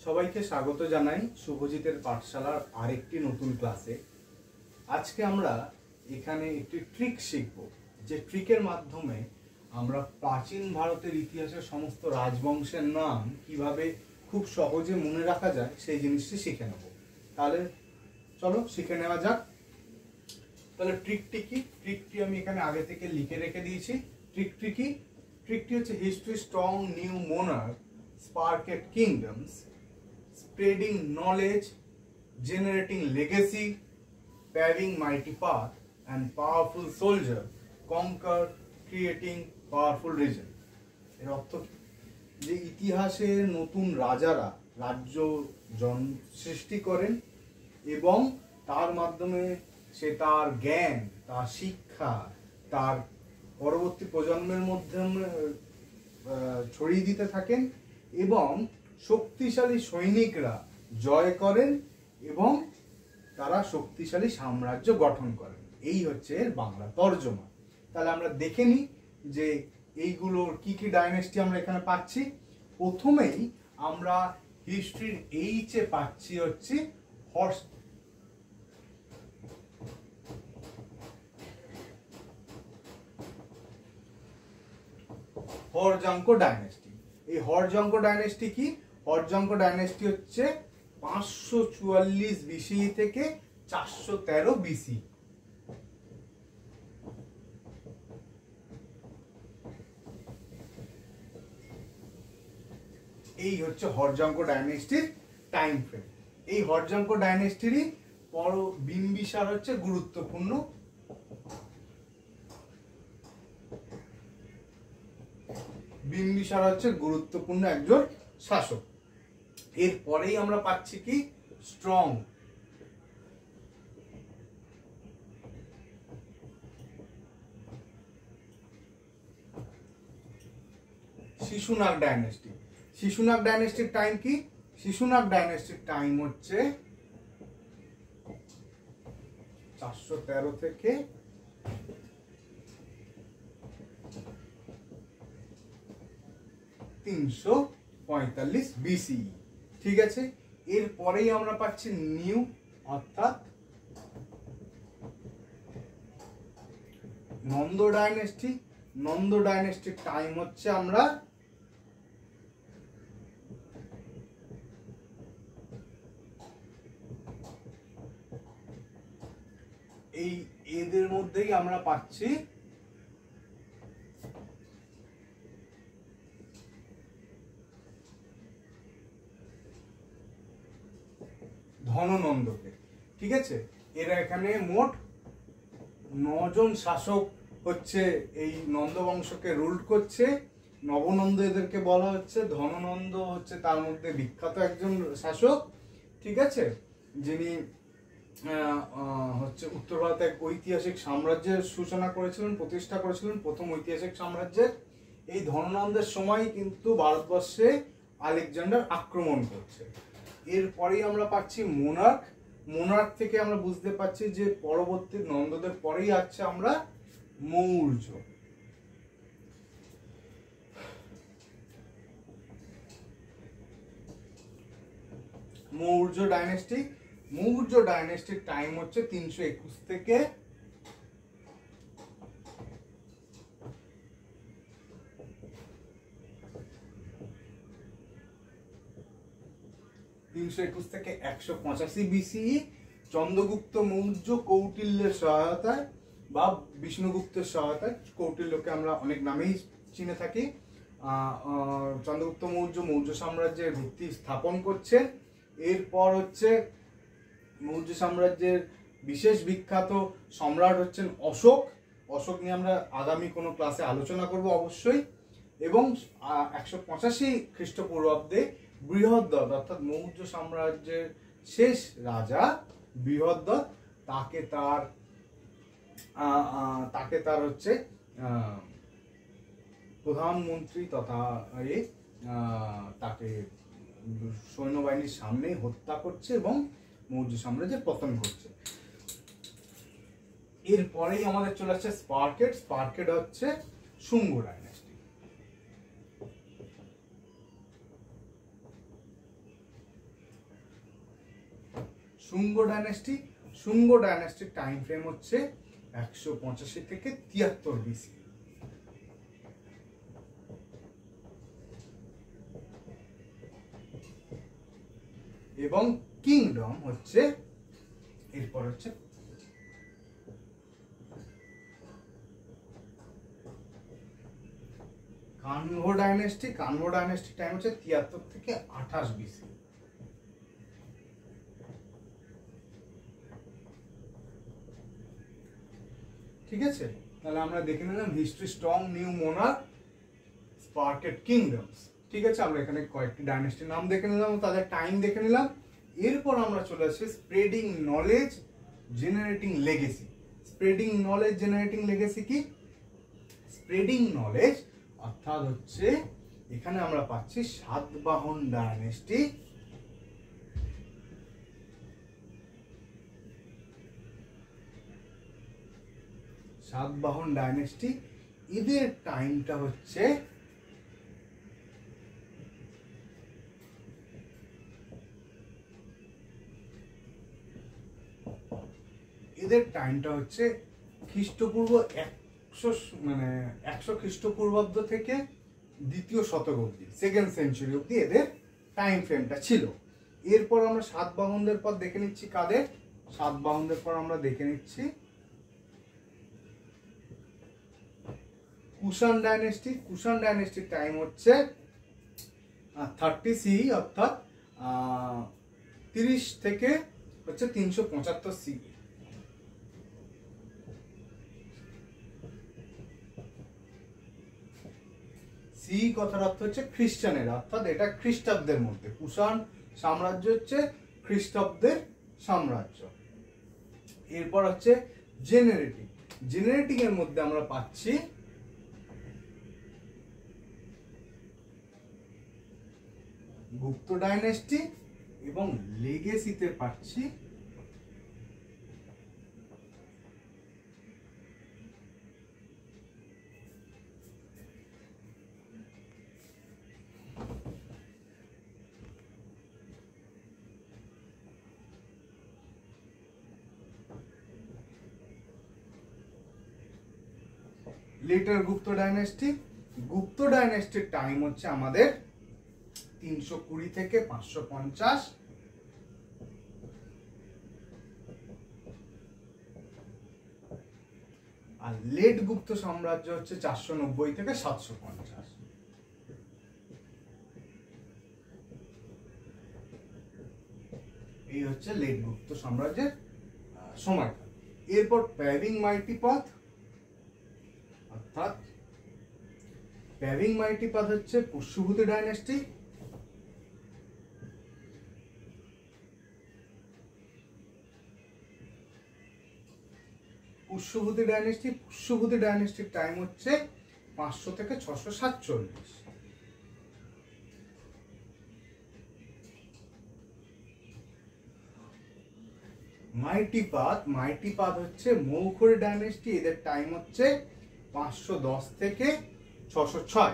সবাইকে স্বাগত জানাই শুভজিতের পাঠশালার আরেকটি নতুন ক্লাসে। আজকে আমরা এখানে একটি ট্রিক শিখব, যে ট্রিকের মাধ্যমে আমরা প্রাচীন ভারতের ইতিহাসের সমস্ত রাজবংশের নাম কিভাবে খুব সহজে মনে রাখা যায় সেই জিনিসটি শিখে নেব। তাহলে চলো শিখে নেওয়া যাক। তাহলে ট্রিকটি কি? ট্রিকটি আমি এখানে আগে থেকে লিখে রেখে দিয়েছি। ট্রিকটি কি? ট্রিকটি হচ্ছে history strong new monarch sparked kingdoms, spreading knowledge, generating legacy, paving mighty path, and powerful soldier conquer, creating powerful region. এর অর্থ কি? যে ইতিহাসে নতুন রাজারা রাজ্য সৃষ্টি করেন এবং তার মাধ্যমে সে তার জ্ঞান, তার শিক্ষা, তার পরবর্তী প্রজন্মের মধ্যে ছড়িয়ে দিতে থাকেন এবং শক্তিশালী সৈনিকরা জয় করেন এবং তারা শক্তিশালী সাম্রাজ্য গঠন করেন। এই হচ্ছে এর বাংলা তর্জমা। তাহলে আমরা দেখে নিই যে এইগুলোর কি কি ডাইনেস্টি আমরা এখানে পাচ্ছি। প্রথমেই আমরা হিস্ট্রির এইচে পাচ্ছি হচ্ছে হরজাঙ্ক ডাইনেস্টি। এই হরজাঙ্ক ডাইনেস্টি কি? হরজাঙ্ক ডাইনেস্টি হচ্ছে 544 বিসি থেকে 413 বিসি। এই হচ্ছে হরজাঙ্ক ডাইনেস্টির টাইম ফ্রেম। এই হরজাঙ্ক ডাইনেস্টিরই পর বিম্বিসার হচ্ছে গুরুত্বপূর্ণ। বিম্বিসার হচ্ছে গুরুত্বপূর্ণ একজন শাসক। এরপরেই আমরা পাচ্ছি কি? Strong Shishunaga dynasty. শিশুনাগ ডাইনেস্টির টাইম কি? শিশুনাগ ডাইনেস্টির টাইম হচ্ছে 413 থেকে 345 বিসি। ঠিক আছে, এরপরেই আমরা পাচ্ছি নিউ অর্থাৎ নন্দ ডাইনেস্টি। নন্দ ডাইনেস্টির টাইম হচ্ছে আমরা এই এদের মধ্যেই আমরা পাচ্ছি ধননন্দকে। ঠিক আছে, এরা এখানে মোট 9 জন শাসক হচ্ছে এই নন্দ বংশকে রুল করছে। নবনন্দ এদেরকে বলা হচ্ছে, ধননন্দ হচ্ছে তার মধ্যে বিখ্যাত একজন শাসক। ঠিক আছে, যিনি হচ্ছে উত্তর ভারতে এক ঐতিহাসিক সাম্রাজ্যের সূচনা করেছিলেন, প্রতিষ্ঠা করেছিলেন, প্রথম ঐতিহাসিক সাম্রাজ্যের। এই ধননন্দের সময় কিন্তু ভারতবর্ষে আলেকজান্ডার আক্রমণ করছে। এরপরেই আমরা পাচ্ছি মোনার্ক। মোনার্ক থেকে আমরা বুঝতে পারছি যে পরবর্তী নন্দদের পরেই আছে আমরা মৌর্য। মৌর্য ডাইনেস্টি। মৌর্য ডাইনেস্টির টাইম হচ্ছে 321 থেকে 185 বিসি। চন্দ্রগুপ্ত মৌর্য কৌটিল্যের সহায়তায় বা বিষ্ণুগুপ্তের সহায়তায়, কৌটিল্যকে আমরা অনেক নামেই চিনে থাকি, চন্দ্রগুপ্ত মৌর্য মৌর্য সাম্রাজ্যের ভিত্তি স্থাপন করছে। এরপর হচ্ছে মৌর্য সাম্রাজ্যের বিশেষ বিখ্যাত সম্রাট হচ্ছেন অশোক। অশোক নিয়ে আমরা আগামী কোনো ক্লাসে আলোচনা করব অবশ্যই। এবং 185 খ্রিস্টপূর্বাব্দে বৃহদ্রথ অর্থাৎ মৌর্য সাম্রাজ্যের শেষ রাজা বৃহদ্রথ, তাকে তার হচ্ছে প্রধানমন্ত্রী তথা তাকে সৈন্যবাহিনীর সামনে হত্যা করছে এবং মৌর্য সাম্রাজ্যের পতন করছে। এরপরেই আমাদের চলে আসছে স্পার্কেড। স্পার্কেড হচ্ছে শুঙ্গ ডাইনেস্টি। শুঙ্গ ডাইনেস্টি। শুঙ্গ ডাইনেস্টির টাইম ফ্রেম হচ্ছে 185 থেকে 73 বিসি। এবং কিংডম হচ্ছে এরপর হচ্ছে কানভো ডাইনেস্টি। কানভো ডাইনেস্টির টাইম হচ্ছে 73 থেকে 28 বিসি। ঠিক আছে, তাহলে আমরা দেখে নিলাম history, strong, new monarch, sparked kingdoms. ঠিক আছে, আমরা এখানে কয়েকটি ডাইনেস্টির নাম দেখে নিলাম, তাদের টাইম দেখে নিলাম। এরপর আমরা চলে আসছি spreading knowledge, generating legacy. Spreading knowledge, generating legacy কি? স্প্রেডিং নলেজ অর্থাৎ হচ্ছে এখানে আমরা পাচ্ছি সাতবাহন ডাইনেস্টি, সাতবাহন ডাইনেস্টি। এদের টাইমটা হচ্ছে খ্রিস্টপূর্ব 100 খ্রিস্টপূর্বাব্দ থেকে দ্বিতীয় শতক অব্দি, সেকেন্ড সেঞ্চুরি অব্দি এদের টাইম ফ্রেমটা ছিল। এরপর আমরা সাতবাহনদের পর দেখে নিচ্ছি কাদের? সাতবাহনদের পর আমরা দেখে নিচ্ছি কুষাণ ডাইনেস্টি। কুষাণ ডাইনেস্টির টাইম হচ্ছে 30 সি, অর্থাৎ 30 থেকে হচ্ছে 375 সি। সি কথার অর্থ হচ্ছে খ্রিস্টানের, অর্থাৎ এটা খ্রিস্টাব্দের মধ্যে। কুষাণ সাম্রাজ্য হচ্ছে খ্রিস্টাব্দের সাম্রাজ্য। এরপর হচ্ছে জেনারেটিং। জেনারেটিং এর মধ্যে আমরা পাচ্ছি গুপ্ত ডাইনেস্টি এবং লেগেসিতে পাচ্ছি লেটার গুপ্ত ডাইনেস্টি। গুপ্ত ডাইনেস্টির টাইম হচ্ছে আমাদের 320 থেকে 550। আর লেট গুপ্ত সাম্রাজ্য হচ্ছে 490 থেকে 750। এই হচ্ছে লেট গুপ্ত সাম্রাজ্যের সময়কাল। এরপর প্যাভিং মাইটি পথ, অর্থাৎ প্যাভিং মাইটি পথ হচ্ছে পুষ্যভূতি ডাইনেস্টি। পুষ্যভূতি ডাইনেস্টি। পুষ্যভূতি ডাইনেস্টির টাইম হচ্ছে 500 থেকে 647। মাইটি পাথ। মাইটি পাথ হচ্ছে মৌখরী ডাইনেস্টি। এদের টাইম হচ্ছে 510 থেকে 606।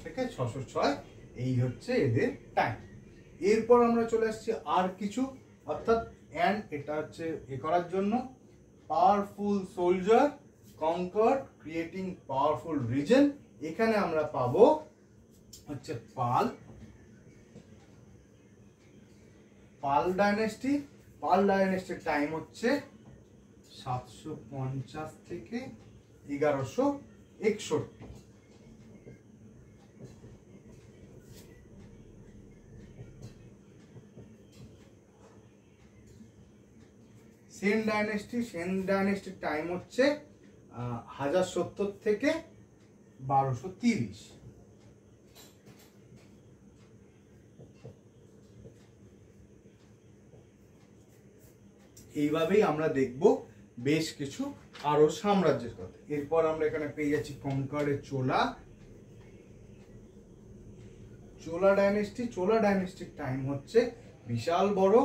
থেকে 606 এই হচ্ছে এদের টাইম। এরপর আমরা চলে আসছি আর কিছু, অর্থাৎ এন্ড, এটা হচ্ছে এ করার জন্য powerful soldier, conquered, creating powerful reason. এখানে আমরা পাবো হচ্ছে পাল, পাল ডাইনেস্টি। পাল ডাইনেস্টির টাইম হচ্ছে 750 থেকে 1161। সেন ডাইনেস্টি। সেন ডাইনেস্টির টাইম হচ্ছে 1070 থেকে 1230। এইভাবেই আমরা দেখব বেশ কিছু আরো সাম্রাজ্যের কথা। এরপর আমরা এখানে পেয়ে যাচ্ছি কনকার্ডের চোলা, চোলা ডাইনেস্টি। চোলা ডাইনেস্টির টাইম হচ্ছে বিশাল বড়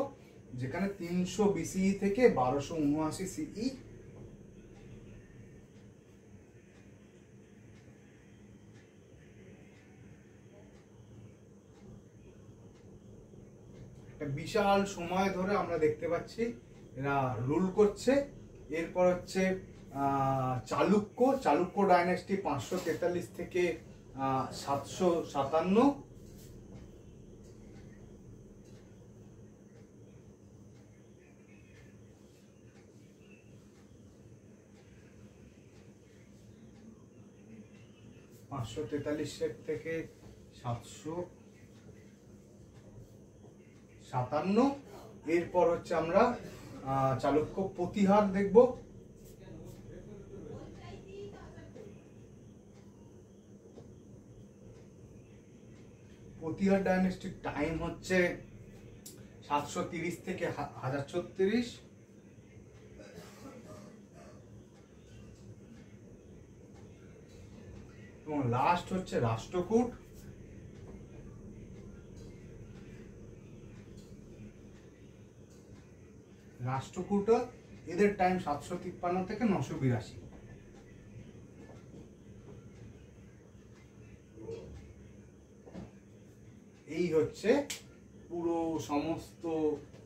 যেখানে 300 BCE থেকে 1279 CE একটা বিশাল সময় ধরে আমরা দেখতে পাচ্ছি এরা রুল করছে। এরপর হচ্ছে চালুক্য ডাইনেস্টি 543 থেকে 757। থেকে 757। এরপর হচ্ছে আমরা চালুক্য প্রতিহার দেখব। প্রতিহার ডাইনেস্টির টাইম হচ্ছে 730 থেকে 1036। এবং লাস্ট হচ্ছে রাষ্ট্রকূট। রাষ্ট্রকূট এদের টাইম 753 থেকে 982। এই হচ্ছে পুরো সমস্ত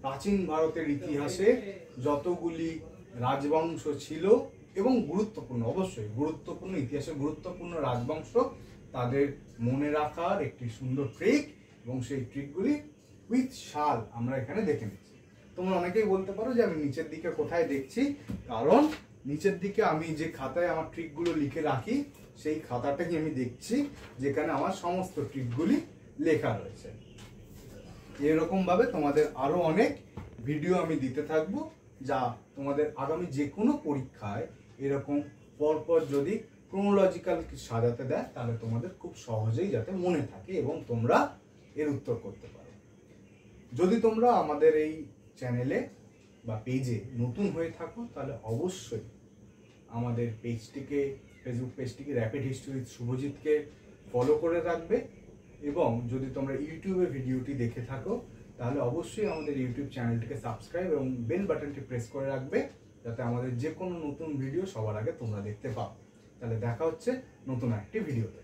প্রাচীন ভারতের ইতিহাসে যতগুলি রাজবংশ ছিল এবং গুরুত্বপূর্ণ, অবশ্যই গুরুত্বপূর্ণ, ইতিহাসে গুরুত্বপূর্ণ রাজবংশ, তাদের মনে রাখার একটি সুন্দর ট্রিক, এবং সেই ট্রিকগুলি উইথ সাল আমরা এখানে দেখে নিচ্ছি। তোমরা অনেকেই বলতে পারো যে আমি নিচের দিকে কোথায় দেখছি, কারণ নিচের দিকে আমি যে খাতায় আমার ট্রিকগুলো লিখে রাখি সেই খাতাটাকে আমি দেখছি, যেখানে আমার সমস্ত ট্রিকগুলি লেখা রয়েছে। এরকম ভাবে তোমাদের আরো অনেক ভিডিও আমি দিতে থাকবো, যা তোমাদের আগামী যে কোনো পরীক্ষায় এরকম পরপর যদি ক্রোনোলজিক্যাল সাজাতে দেয়, তাহলে তোমাদের খুব সহজেই যাতে মনে থাকে এবং তোমরা এর উত্তর করতে পারো। যদি তোমরা আমাদের এই চ্যানেলে বা পেজে নতুন হয়ে থাকো, তাহলে অবশ্যই আমাদের ফেসবুক পেজটিকে র্যাপিড হিস্ট্রি উইথ শুভজিৎকে ফলো করে রাখবে। এবং যদি তোমরা ইউটিউবে ভিডিওটি দেখে থাকো, তাহলে অবশ্যই আমাদের ইউটিউব চ্যানেলটিকে সাবস্ক্রাইব এবং বেল বাটনটি প্রেস করে রাখবে, যাতে আমাদের যে কোনো নতুন ভিডিও সবার আগে তোমরা দেখতে পাও। তাহলে দেখা হচ্ছে নতুন একটি ভিডিওতে।